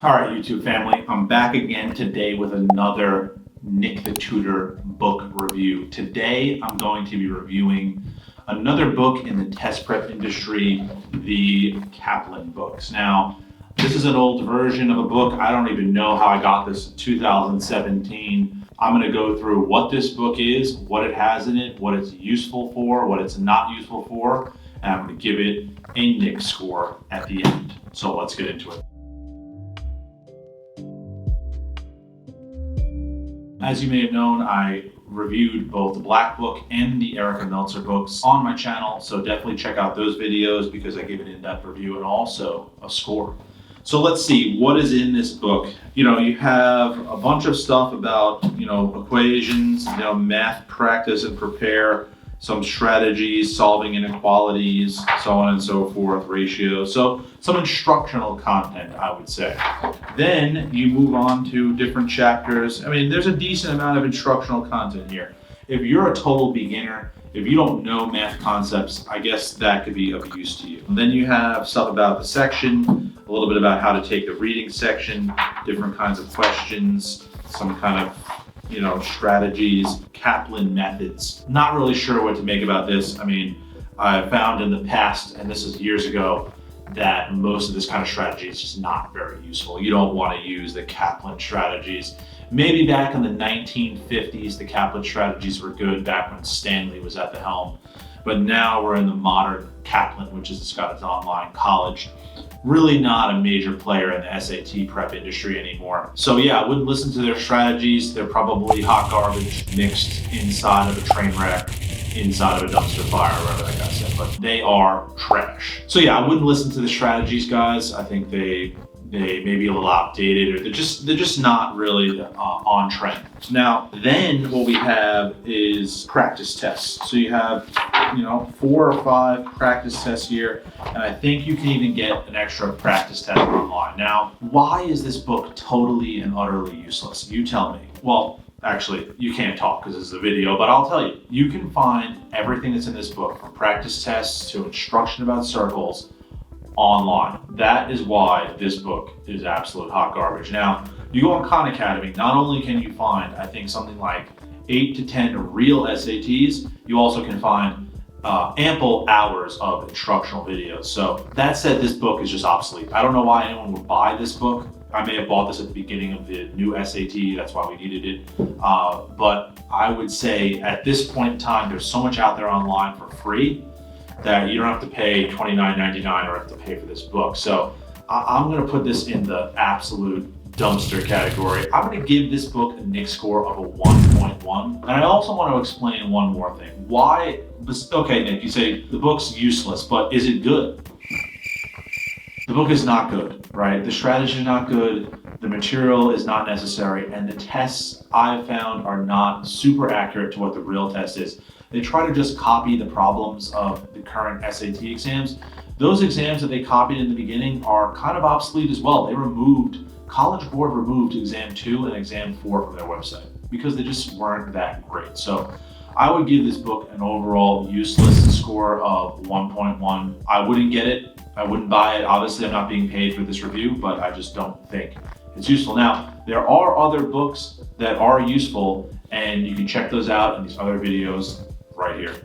All right, YouTube family, I'm back again today with another Nick the Tutor book review. Today, I'm going to be reviewing another book in the test prep industry, the Kaplan books. Now, this is an old version of a book. I don't even know how I got this in 2017. I'm going to go through what this book is, what it has in it, what it's useful for, what it's not useful for, and I'm going to give it a Nick score at the end. So let's get into it. As you may have known, I reviewed both the Black Book and the Erica Meltzer books on my channel, so definitely check out those videos because I give an in-depth review and also a score. So let's see, what is in this book? You have a bunch of stuff about, equations, math practice and prepare, some strategies, solving inequalities, so on and so forth, ratios. So some instructional content, I would say. Then you move on to different chapters. I mean, there's a decent amount of instructional content here. If you're a total beginner, if you don't know math concepts, I guess that could be of use to you. And then you have stuff about the section, a little bit about how to take the reading section, different kinds of questions, some kind of strategies, Kaplan methods. Not really sure what to make about this. I mean, I found in the past, and this is years ago, that most of this kind of strategy is just not very useful. You don't want to use the Kaplan strategies. Maybe back in the 1950s, the Kaplan strategies were good back when Stanley was at the helm. But now we're in the modern Kaplan, which has got its online college. Really not a major player in the SAT prep industry anymore. So yeah, I wouldn't listen to their strategies. They're probably hot garbage mixed inside of a train wreck, inside of a dumpster fire, whatever that guy said, but they are trash. So yeah, I wouldn't listen to the strategies, guys. I think they may be a little outdated, or they're just not really on trend. Now, then what we have is practice tests. So you have 4 or 5 practice tests here, and I think you can even get an extra practice test online. Now, why is this book totally and utterly useless? You tell me. Well, actually, you can't talk because this is a video, but I'll tell you. You can find everything that's in this book, from practice tests to instruction about circles, online. That is why this book is absolute hot garbage. Now, you go on Khan Academy, not only can you find, I think, something like 8 to 10 real SATs, you also can find ample hours of instructional videos. So that said, this book is just obsolete. I don't know why anyone would buy this book. I may have bought this at the beginning of the new SAT, that's why we needed it. But I would say at this point in time, there's so much out there online for free that you don't have to pay $29.99 or have to pay for this book. So I'm gonna put this in the absolute dumpster category. I'm gonna give this book a Nick score of a 1.1. And I also want to explain one more thing. Why, okay, Nick, you say the book's useless, but is it good? The book is not good, right? The strategy is not good, the material is not necessary, and the tests I've found are not super accurate to what the real test is. They try to just copy the problems of the current SAT exams. Those exams that they copied in the beginning are kind of obsolete as well. College Board removed exam 2 and exam 4 from their website because they just weren't that great. So I would give this book an overall useless score of 1.1. I wouldn't get it. I wouldn't buy it. Obviously, I'm not being paid for this review, but I just don't think it's useful. Now, there are other books that are useful, and you can check those out in these other videos right here.